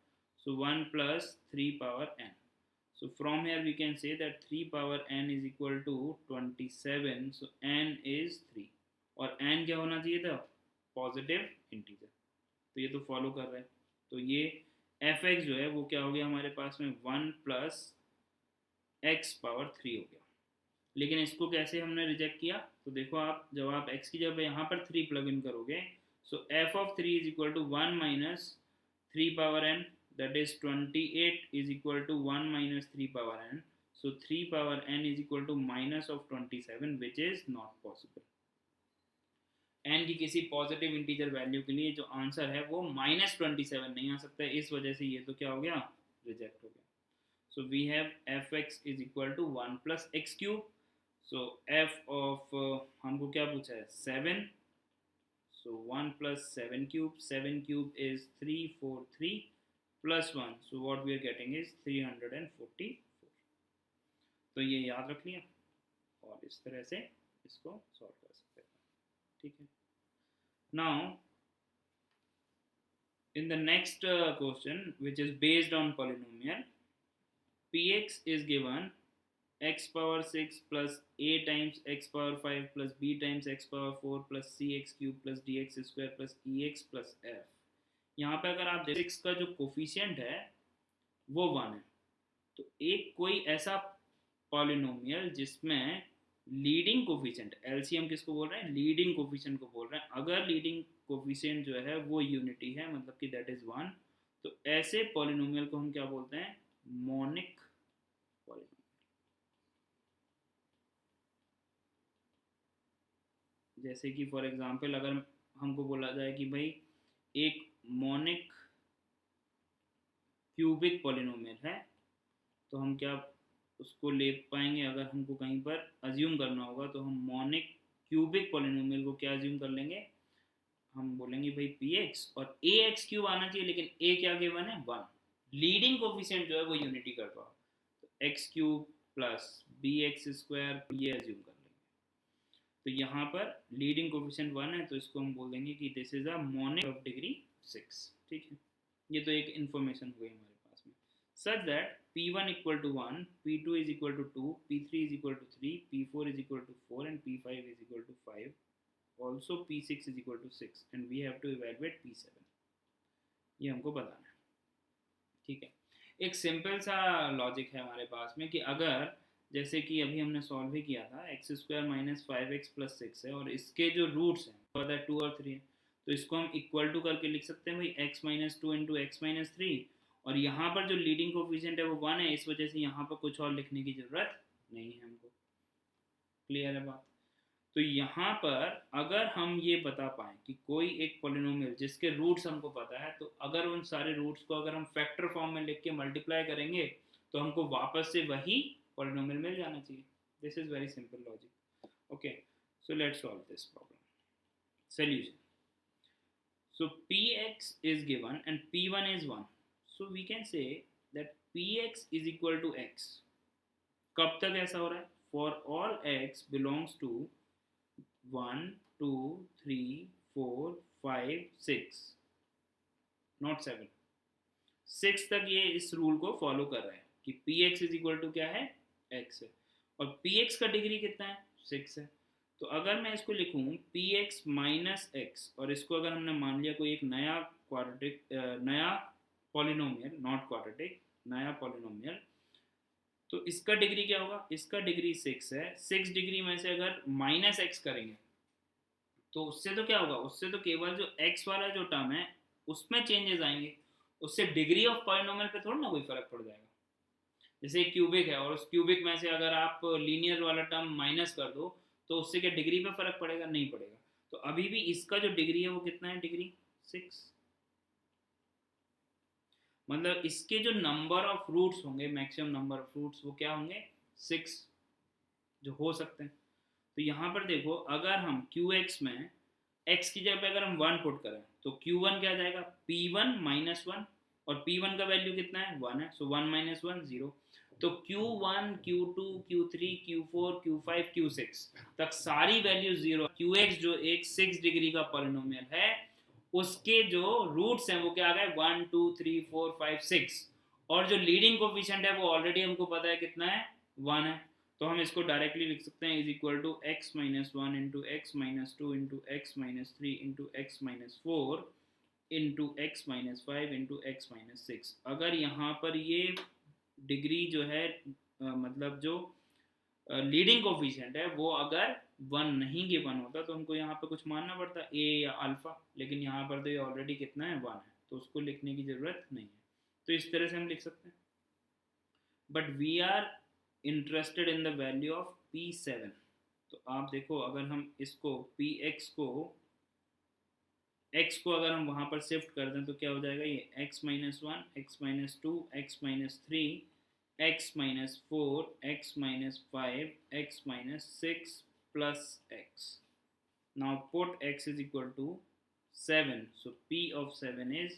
सो 1 plus 3 power n। So from here we can say that 3 power n is equal to 27, so n is 3, और n क्या होना चाहिए था, पॉजिटिव इंटीजर। तो ये तो फॉलो कर रहे हैं, तो ये एफ एक्स जो है वो क्या हो गया हमारे पास में 1 प्लस एक्स पावर 3 हो गया। लेकिन इसको कैसे हमने रिजेक्ट किया, तो देखो आप जब आप x की जगह यहाँ पर 3 प्लग इन करोगे, so f of 3 is equal to 1 minus 3 power n, that is 28 is equal to 1 minus 3 power n, so 3 power n is equal to minus of 27, which is not possible। n की किसी पॉजिटिव इंटीजर वैल्यू के लिए जो आंसर है वो -27 नहीं आ सकता है, इस वजह से ये तो क्या हो गया, रिजेक्ट हो गया। So we have f x is equal to 1 plus x cube, so f of हमको क्या पूछा है 7, so 1 plus 7 cube, 7 cube is 343 plus 1, so what we are getting is 344। तो ये याद रख लिया और इस तरह से इसको सॉल्व कर सकते हैं, ठीक है। Now in the next question which is based on polynomial, px is given x power 6 plus a times x power 5 plus b times x power 4 plus cx cube plus dx square plus ex plus f। यहाँ पे अगर आप देखो 6 का जो कोफिशिएंट है वो 1 है, तो एक कोई ऐसा पॉलिनोमियल जिसमें लीडिंग कोफिशिएंट, एलसीएम किसको बोल रहे हैं, लीडिंग कोफिशिएंट को बोल रहे हैं, अगर लीडिंग कोफिशिएंट जो है वो यूनिटी है, मतलब कि दैट इज 1, तो ऐसे पॉलिनोमियल को हम क्या बोलते हैं, मोनिक पॉलिनोमियल। जैसे कि फॉर एग्जांपल अगर हमको बोला जाए कि भाई एक मोनिक क्यूबिक पॉलिनोमियल है, तो हम क्या उसको ले पाएंगे, अगर हमको कहीं पर अज्यूम करना होगा तो हम मोनिक क्यूबिक पॉलिनोमियल को क्या अज्यूम कर लेंगे, हम बोलेंगे भाई पी एक्स और ए एक्स क्यूब आना चाहिए, लेकिन ए क्या गिवन है 1, लीडिंग कोफिशिएंट जो है वो यूनिटी कर पाओ, तो x cube plus b x square ये अज्यूम कर लेंगे। तो यहाँ पर लीडिंग कोफिशिएंट 1 है, तो इसको हम बोल देंगे कि this is a monic of degree 6, ठीक है। ये तो एक इन्फॉर्मेशन हुई हमारे पास में, such that p1 equal to 1, p2 is equal to 2, p3 is equal to 3, p4 is equal to 4 and p5 is equal to 5, also p6 is equal to 6 and we have to evaluate p7। ये हमको बताना है, ठीक है। एक सिंपल सा लॉजिक है हमारे पास में कि अगर जैसे कि अभी हमने सॉल्व ही किया था, x square minus 5x plus 6 है और इसके जो रूट्स हैं पता है 2 और 3 है, तो इसको हम इक्वल टू करके लिख सकते हैं भाई x minus 2 into x minus 3, और यहाँ पर जो लीडिंग कोफिशिएंट है वो 1 है, इस वजह से यहाँ पर कुछ और लिखने की ज़रूरत नहीं है हमको। क्लियर है बात। तो यहाँ पर अगर हम ये बता पाएँ कि कोई एक पॉलिनोमियल जिसके रूट्स हमको पता है, तो अगर उन सारे रूट्स को अगर हम फैक्टर फॉर्म में लिख के मल्टीप्लाई करेंगे तो हमको वापस से वही पॉलिनोमियल मिल जाना चाहिए। This is very simple logic. Okay, so let's solve this problem. Solution, So Px is given and P1 is 1. So we can say that Px is equal to x. कब तक ऐसा हो रहा है? For all x belongs to 1, 2, 3, 4, 5, 6, not 7. 6 तक ये इस रूल को फॉलो कर रहा है कि Px इज इक्वल टू क्या है? x है. और Px का डिग्री कितना है? 6 है. तो अगर मैं इसको लिखूं Px माइनस एक्स, और इसको अगर हमने मान लिया कोई एक नया क्वाड्रेटिक, नया पॉलिनोमियल, नॉट क्वाड्रेटिक, नया पॉलिनोमियल, तो इसका डिग्री क्या होगा? इसका डिग्री 6 है. 6 डिग्री में से अगर माइनस एक्स करेंगे तो उससे तो क्या होगा? उससे तो केवल जो x वाला जो टर्म है उसमें चेंजेस आएंगे, उससे डिग्री ऑफ पॉलिनोमियल पे थोड़ा ना कोई फर्क पड़ जाएगा. जैसे क्यूबिक है और उस क्यूबिक में से अगर आप लीनियर वाला टर्म माइनस कर दो तो उससे क्या डिग्री पे फर्क पड़ेगा? नहीं पड़ेगा. तो अभी भी इसका जो डिग्री है वो कितना है? डिग्री 6. मतलब इसके जो नंबर ऑफ रूट्स होंगे, मैक्सिमम नंबर ऑफ रूट्स, वो क्या होंगे? 6 जो हो सकते हैं. तो यहाँ पर देखो, अगर हम QX में x की जगह पे अगर हम 1 पुट करें तो Q1 क्या जाएगा? P1 माइनस 1, और P1 का वैल्यू कितना है? 1 है. सो 1 माइनस 1 0. तो Q1, Q2, Q3, Q4, Q5, Q6 तक सारी वैल्यू 0. QX जो एक 6 डिग्री का पॉलिनोमियल है उसके जो रूट्स हैं वो क्या आ गए? 1, 2, 3, 4, 5, 6. और जो लीडिंग कोफिशिएंट है वो ऑलरेडी हमको पता है कितना है? 1 है. तो हम इसको डायरेक्टली लिख सकते हैं is equal to x minus 1 into x minus 2 into x minus 3 into x minus 4 into x minus 5 into x minus 6. अगर यहाँ पर ये डिग्री जो है मतलब जो लीडिंग कोफिशिएंट है वो अगर 1 नहीं गिवन होता तो हमको यहाँ पे कुछ मानना पड़ता ए या अल्फा, लेकिन यहाँ पर तो ये ऑलरेडी कितना है? 1 है, तो उसको लिखने की ज़रूरत नहीं है. तो इस तरह से हम लिख सकते हैं. But we are interested in the value of P7. तो आप देखो, अगर हम इसको Px को x को अगर हम वहाँ पर शिफ्ट कर दें तो क्या हो जाएगा? ये x minus 1, x minus 2, x minus 3, x minus 4, x minus 5, x minus 6 plus x. Now put x is equal to 7. So P of 7 is,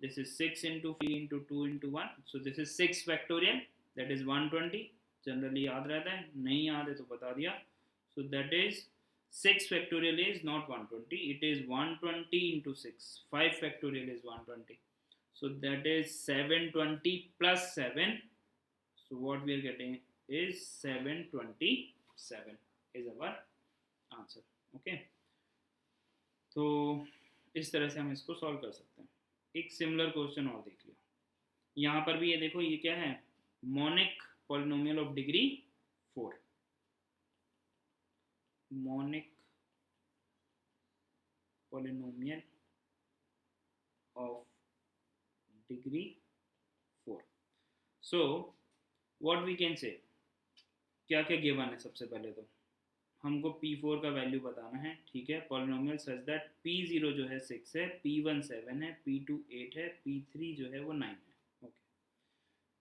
this is 6 into 3 into 2 into 1. So this is 6 factorial, that is 120. Generally याद रहता है, नहीं याद है तो बता दिया. So that is 6 factorial is not 120, it is 120 into 6. 5 factorial is 120. So that is 720 plus 7. So what we are getting is 727 is our answer. Okay. तो इस तरह से हम इसको सॉल्व कर सकते हैं. एक सिमिलर क्वेश्चन और देख लिया. यहाँ पर भी ये देखो, ये क्या है? Monic polynomial of degree 4. Monic polynomial of degree 4. So what we can say, क्या क्या गिवन है? सबसे पहले तो हमको P4 का वैल्यू बताना है. ठीक है. पॉलिनोमियल सच दैट P0 जो है 6 है, P1 7 है, P2 8 है, P3 जो है वो 9 है. ओके.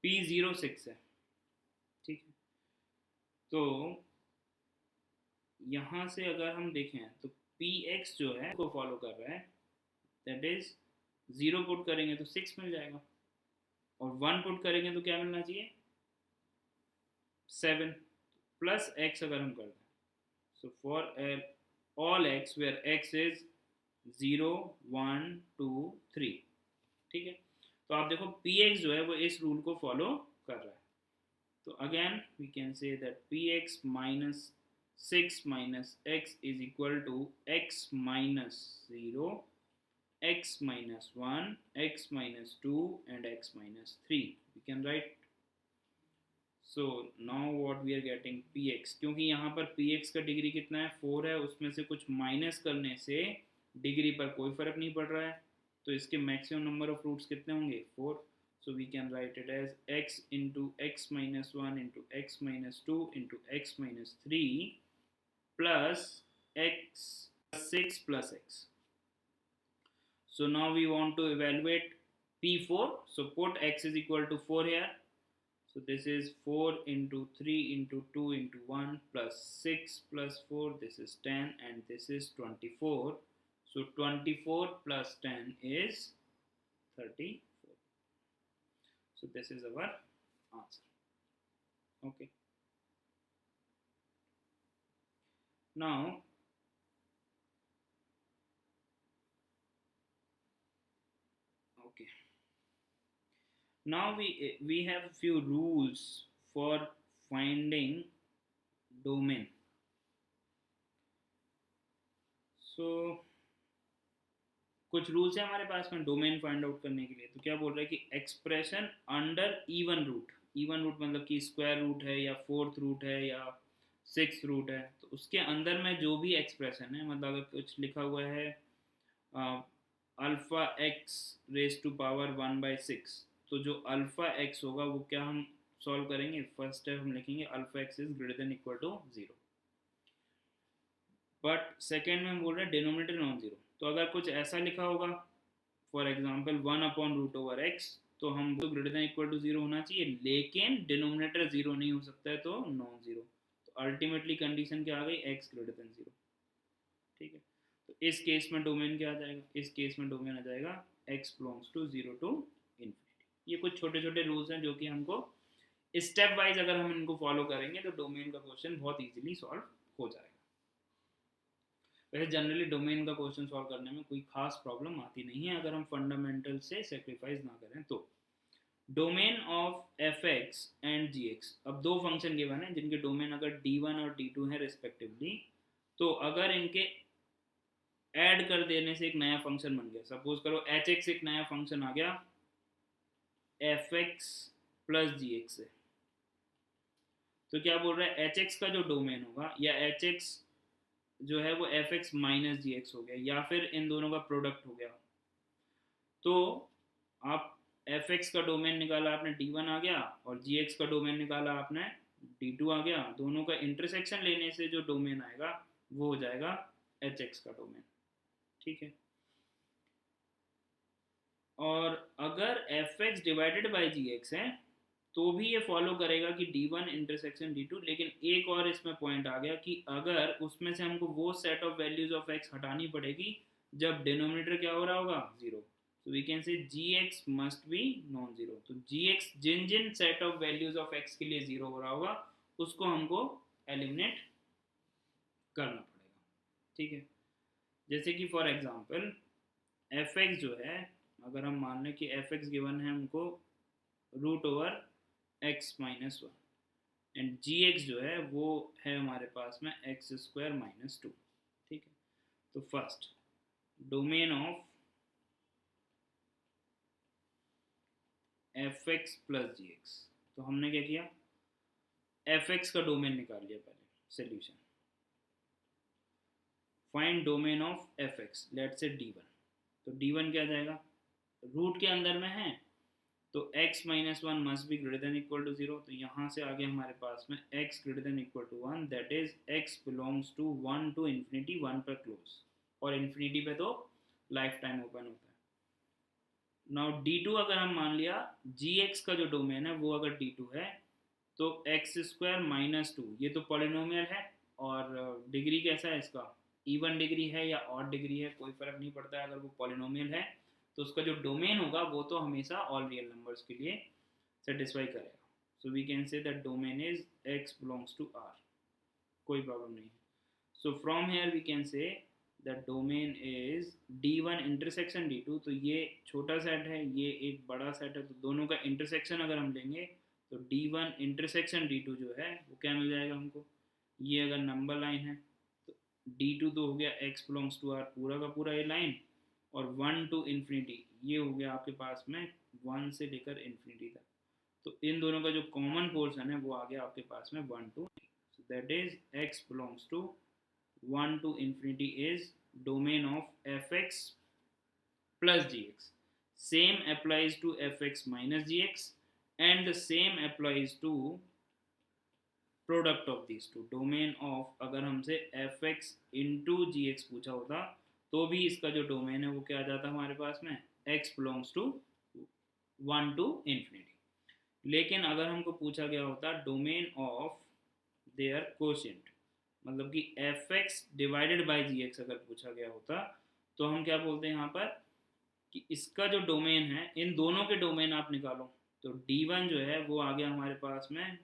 P0 6 है. ठीक है. तो यहाँ से अगर हम देखें तो Px जो है को फॉलो कर रहा है, दैट इज 0 पुट करेंगे तो 6 मिल जाएगा, और 1 पुट करेंगे तो क्या मिलना चाहिए? 7 प्लस x अगर हम कर दें. So for all x where x is 0, 1, 2, 3. ठीक है. तो आप देखो Px जो है वो इस रूल को फॉलो कर रहा है. तो again we can say that Px minus 6 minus x is equal to x minus 0, x minus 1, x minus 2 and x minus 3. We can write. So now what we are getting Px, क्योंकि यहाँ पर Px का डिग्री कितना है? 4 है. उसमें से कुछ माइनस करने से डिग्री पर कोई फर्क नहीं पड़ रहा है, तो इसके मैक्सिमम नंबर ऑफ रूट्स कितने होंगे? 4. So we can write it as x into x minus 1 into x minus 2 into x minus 3 plus x plus 6 plus x. So now we want to evaluate P4. So put x is equal to 4 here. So this is 4 into 3 into 2 into 1 plus 6 plus 4. This is 10 and this is 24. So 24 plus 10 is 34. So this is our answer. Okay. Now okay. Now we have few rules for finding domain. So कुछ रूल्स है हमारे पास में डोमेन फाइंड आउट करने के लिए. तो क्या बोल रहा है कि एक्सप्रेशन अंडर इवन रूट मतलब कि स्क्वायर रूट है या फोर्थ रूट है या सिक्स रूट है, तो उसके अंदर में जो भी एक्सप्रेशन है, मतलब अगर कुछ लिखा हुआ है alpha x raise to power 1/6, तो जो अल्फ़ा एक्स होगा वो क्या हम सॉल्व करेंगे. फर्स्ट स्टेप हम लिखेंगे alpha x is greater than equal to 0. But second में हम बोल रहे हैं डिनोमिनेटर नॉन जीरो. तो अगर कुछ ऐसा लिखा होगा फॉर एग्जाम्पल 1/√x, तो हम तो ग्रेटर देन इक्वल टू 0 होना चाहिए, लेकिन डिनोमिनेटर 0 नहीं हो सकता है, तो नॉन जीरो. तो अल्टीमेटली कंडीशन क्या आ गई, x ग्रेटर देन 0. ठीक है. तो इस केस में डोमेन क्या आ जाएगा, इस केस में डोमेन आ जाएगा x belongs to 0 to infinity. ये कुछ छोटे छोटे रूल्स हैं जो कि हमको स्टेप वाइज अगर हम इनको फॉलो करेंगे तो डोमेन का क्वेश्चन बहुत ईजिली सॉल्व हो जाएगा. वैसे जनरली डोमेन का क्वेश्चन सॉल्व करने में कोई खास प्रॉब्लम आती नहीं है अगर हम फंडामेंटल से सेक्रीफाइस ना करें तो. Domain of f x and g x. अब दो फंक्शन गिवन है जिनके डोमेन अगर d1 और d2 है रिस्पेक्टिवली, तो अगर इनके ऐड कर देने से एक नया फंक्शन बन गया, सपोज करो एच एक्स एक नया फंक्शन आ गया F x plus g x से, तो क्या बोल रहा है एच एक्स का जो डोमेन होगा या एच एक्स जो है वो F x minus g x हो गया या फिर इन दोनों का प्रोडक्ट हो गया. तो आप एफ एक्स का डोमेन निकाला आपने d1 आ गया, और जी एक्स का डोमेन निकाला आपने d2 आ गया. दोनों का इंटरसेक्शन लेने से जो डोमेन आएगा वो हो जाएगा एच एक्स का डोमेन. ठीक है. और अगर f x divided by g x है तो भी ये फॉलो करेगा कि d1 इंटरसेक्शन d2, लेकिन एक और इसमें पॉइंट आ गया कि अगर उसमें से हमको वो set of values of x हटानी पड़ेगी जब डिनोमिनेटर क्या हो रहा होगा 0. तो we can say gx must be non zero. तो gx जिन जिन set of values of x के लिए 0 हो रहा होगा उसको हमको एलिमिनेट करना पड़ेगा. ठीक है. जैसे कि फॉर एग्जांपल एफ एक्स जो है, अगर हम मान लें कि एफ एक्स गिवन है हमको √x-1 एंड जी एक्स जो है वो है हमारे पास में x² - 2. ठीक है. तो first domain of f x plus g x. तो हमने क्या किया, एफ एक्स का डोमेन निकाल लिया पहले. Solution find domain of f x, let say d1. तो d1 क्या जाएगा, रूट के अंदर में है तो x-1 must be greater than equal to 0. तो यहाँ से आगे हमारे पास में x greater than equal to 1, that is x belongs to 1 to infinity, 1 पर क्लोज, और इन्फिनिटी पे तो लाइफ टाइम ओपन होता है. नाउ d2 अगर हम मान लिया gx का जो डोमेन है वो अगर d2 है तो x² - 2, ये तो पॉलिनोमियल है और डिग्री कैसा है इसका, इवन डिग्री है या ऑड डिग्री है कोई फर्क नहीं पड़ता है. अगर वो पॉलिनोमियल है तो उसका जो डोमेन होगा वो तो हमेशा ऑल रियल नंबर्स के लिए सेटिस्फाई करेगा. So we can say that domain is x belongs to r. कोई प्रॉब्लम नहीं है. So from here we can say that domain is d1 intersection d2. तो ये छोटा सेट है, ये एक बड़ा सेट है, तो दोनों का इंटरसेक्शन अगर हम लेंगे तो d1 इंटरसेक्शन d2 जो है वो क्या मिल जाएगा हमको. ये अगर नंबर लाइन है तो d2 तो हो गया x बिलोंग्स टू r पूरा का पूरा ये लाइन, और 1 टू इन्फिनिटी ये हो गया आपके पास में 1 से लेकर इन्फिनिटी तक. तो इन दोनों का जो कॉमन पोर्शन है वो आ गया आपके पास में 1 to. So that is x belongs to 1 to infinity is domain of f x plus g x. Same applies to f x minus g x and the same applies to product of this two. Domain of अगर हमसे f x into g x पूछा होता तो भी इसका जो डोमेन है वो क्या आ जाता हमारे पास में x belongs to 1 to infinity. लेकिन अगर हमको पूछा गया होता डोमेन ऑफ देयर कोशिएंट, मतलब कि f x divided by g x अगर पूछा गया होता तो हम क्या बोलते हैं यहाँ पर कि इसका जो डोमेन है, इन दोनों के डोमेन आप निकालो। तो D1 जो है वो आ गया हमारे पास में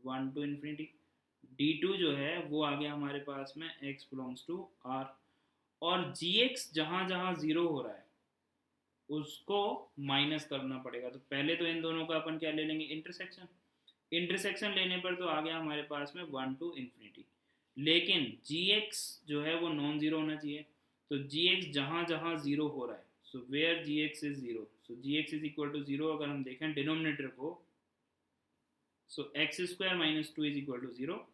1 to इन्फिनिटी, D2 जो है वो आ गया हमारे पास में x बिलोंग्स टू R, और gx जहाँ जहाँ ज़ीरो हो रहा है उसको माइनस करना पड़ेगा। तो पहले तो इन दोनों का अपन क्या ले लेंगे, इंटरसेक्शन। इंटरसेक्शन लेने पर तो आ गया हमारे पास में 1 to इन्फिनिटी, लेकिन gx जो है वो नॉन ज़ीरो होना चाहिए। तो gx जहाँ जहाँ ज़ीरो हो रहा है, so where gx is zero, so gx is equal to zero. अगर हम देखें डिनोमिनेटर को, so x square minus two is equal to zero,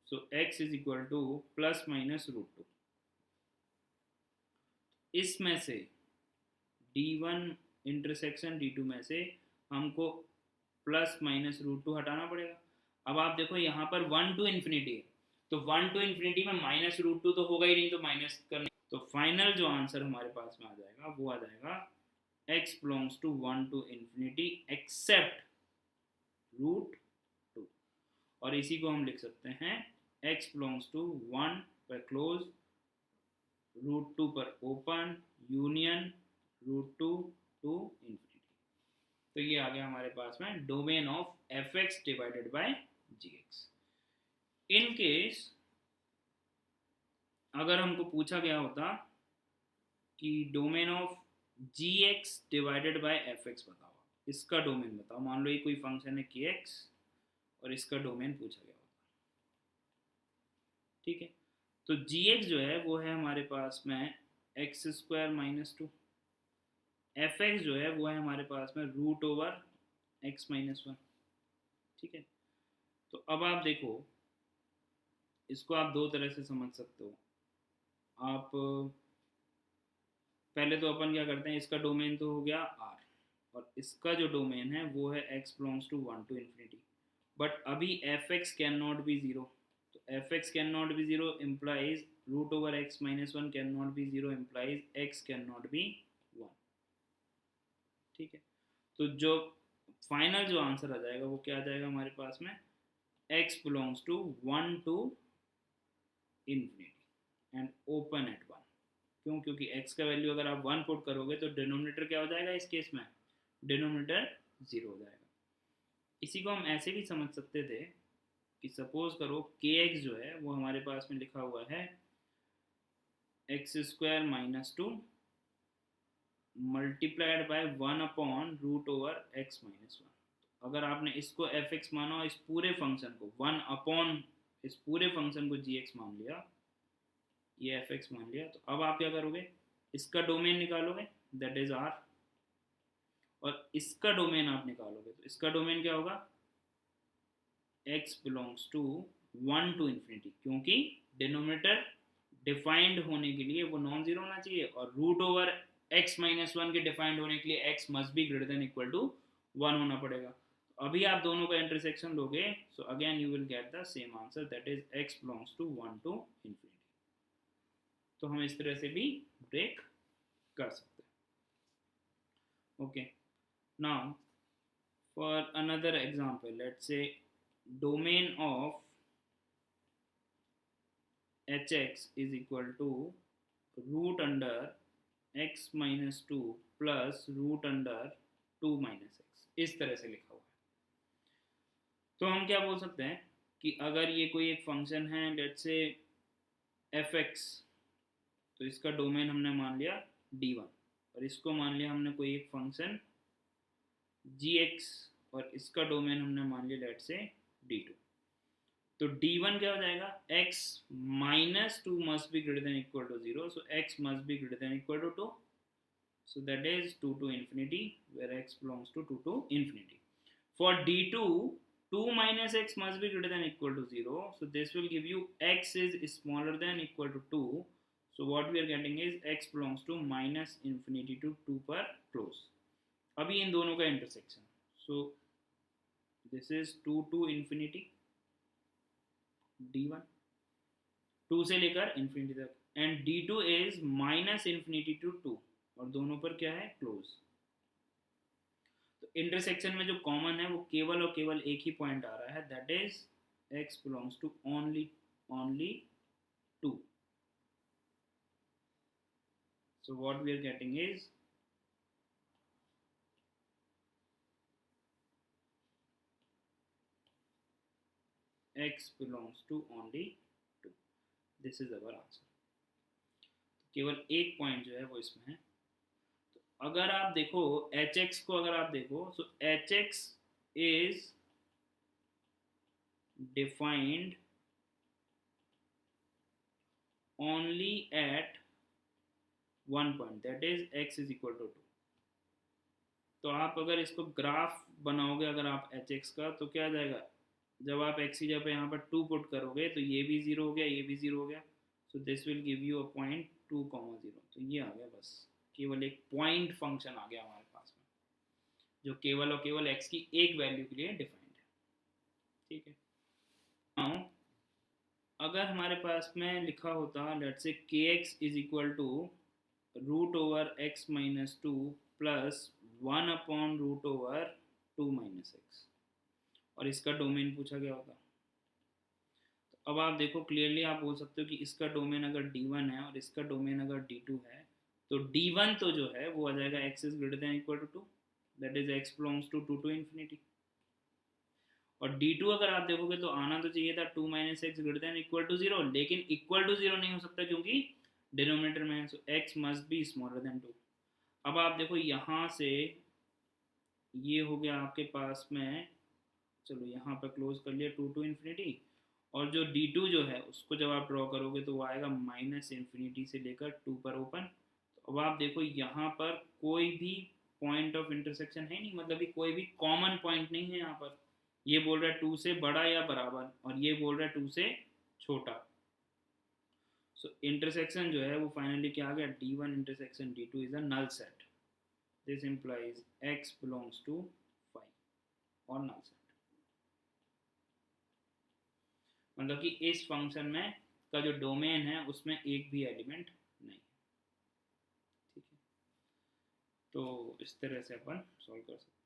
so x is equal to plus minus root two. इसमें से D1 इंटरसेक्शन D2 में से हमको प्लस माइनस रूट टू हटाना पड़ेगा। अब आप देखो यहाँ पर 1 to इन्फिनिटी है, तो 1 to इन्फिनिटी में माइनस रूट टू तो होगा ही नहीं, तो माइनस करने, तो फाइनल जो आंसर हमारे पास में आ जाएगा वो आ जाएगा x belongs to 1 to infinity except root two. और इसी को हम लिख सकते हैं x बिलोंग्स टू 1 पर क्लोज, रूट टू पर open, union root two to infinity. तो ये आ गया हमारे पास में domain of f x divided by g x. In case अगर हमको पूछा गया होता कि domain of g x divided by f x बताओ, इसका डोमेन बताओ, मान लो ये कोई फंक्शन है के एक्स और इसका डोमेन पूछा गया होता, ठीक है। तो जी एक्स जो है वो है हमारे पास में x square minus two, f x जो है वो है हमारे पास में root over x minus one, ठीक है। तो अब आप देखो, इसको आप दो तरह से समझ सकते हो। आप पहले तो अपन क्या करते हैं, इसका डोमेन तो हो गया आर, और इसका जो डोमेन है वो है x belongs to 1 to infinity. But अभी f x can not be zero, तो f x can not be zero implies root over x minus one can not be zero implies x can not be one, ठीक है। तो जो फाइनल जो आंसर आ जाएगा वो क्या आ जाएगा हमारे पास में, x belongs to 1 to infinity and open at 1। क्यों? क्योंकि x का वैल्यू अगर आप 1 पुट करोगे तो डिनोमिनेटर क्या हो जाएगा, इस केस में डिनोमिनेटर 0 हो जाएगा। इसी को हम ऐसे भी समझ सकते थे कि सपोज करो kx जो है वो हमारे पास में लिखा हुआ है x square minus two multiplied by 1 upon root over x minus one. अगर आपने इसको एफ एक्स माना, इस पूरे फंक्शन को 1 अपॉन इस पूरे फंक्शन को जी एक्स मान लिया, ये एफ एक्स मान लिया, तो अब आप क्या करोगे, इसका डोमेन निकालोगे दैट इज आर, और इसका डोमेन आप निकालोगे तो इसका डोमेन क्या होगा, x belongs to 1 to infinity, क्योंकि डिनोमिनेटर डिफाइंड होने के लिए वो नॉन जीरो होना चाहिए, और root over x minus one के डिफाइंड होने के लिए x must be greater than equal to 1 होना पड़ेगा। अभी आप दोनों का इंटरसेक्शन लोगे, so again you will get the same answer that is x belongs to 1 to infinity. तो हम इस तरह से भी ब्रेक कर सकते हैं। Okay, now for another example, let's say domain of hx is equal to root under x minus 2 plus root under 2 minus x, इस तरह से लिखा हुआ है। तो हम क्या बोल सकते हैं कि अगर ये कोई एक फंक्शन है लेट्स से fx, तो इसका डोमेन हमने मान लिया d1, और इसको मान लिया हमने कोई एक फंक्शन gx, और इसका डोमेन हमने मान लिया लेट्स से d2। तो d1 क्या हो जाएगा, x minus two must be greater than equal to 0, so x must be greater than equal to 2, so that is 2 to infinity where x belongs to 2 to infinity. For d2, 2 minus x must be greater than equal to 0, so this will give you x is smaller than equal to 2, so what we are getting is x belongs to minus infinity to 2 पर close। अभी इन दोनों का intersection, so this is 2 to infinity d1, 2 से लेकर इन्फिनिटी तक, and d2 is minus infinity to 2, और दोनों पर क्या है, क्लोज। तो इंटरसेक्शन में जो कॉमन है वो केवल और केवल एक ही पॉइंट आ रहा है, that is x belongs to only 2। So what we are getting is x belongs to only 2. This is our answer. केवल एक पॉइंट जो है वो इसमें है. तो अगर आप देखो एच एक्स को, अगर आप देखो so H x is defined only at one point, that is x is equal to 2. तो आप अगर इसको ग्राफ बनाओगे अगर आप एच एक्स का, तो क्या आ जाएगा, जब आप एक्स की जगह पे यहाँ पर 2 पुट करोगे तो ये भी 0 हो गया, ये भी 0 हो गया. So this will give you a point 2,0. तो ये आ गया, बस केवल एक पॉइंट फंक्शन आ गया हमारे पास में, जो केवल और केवल एक्स की एक वैल्यू के लिए डिफाइंड है. ठीक है. नाउ अगर हमारे पास में लिखा होता let's say k x is equal to root over x minus 2 plus 1 upon root over 2 minus x, और इसका डोमेन पूछा गया होता. तो अब आप देखो क्लियरली आप बोल सकते हो कि इसका डोमेन अगर D1 है और इसका डोमेन अगर D2 है, तो D1 तो जो है वो आ जाएगा x is greater than equal to 2, that is x belongs to 2 to infinity. और D2 अगर आप देखोगे तो आना तो चाहिए था 2 minus x greater than equal to 0, लेकिन इक्वल टू 0 नहीं हो सकता क्योंकि डिनोमिनेटर में है. सो x must be smaller than 2. अब आप देखो यहाँ से ये हो गया आपके पास में, चलो यहाँ पर क्लोज कर लिया 2 टू इन्फिनिटी. और जो D2 जो है उसको जब आप ड्रॉ करोगे तो वो आएगा माइनस इन्फिनिटी से लेकर 2 पर ओपन. तो अब आप देखो यहाँ पर कोई भी पॉइंट ऑफ इंटरसेक्शन है नहीं, मतलब कि कोई भी कॉमन पॉइंट नहीं है यहाँ पर. ये बोल रहा है 2 से बड़ा या बराबर, और ये बोल रहा है 2 से छोटा. सो इंटरसेक्शन जो है वो फाइनली क्या आ गया, D1 intersection D2 is a null set. This implies x belongs to 5 और नल सेट. मतलब कि इस फंक्शन में का जो डोमेन है उसमें एक भी एलिमेंट नहीं. ठीक है. तो इस तरह से अपन सॉल्व कर सकते हैं.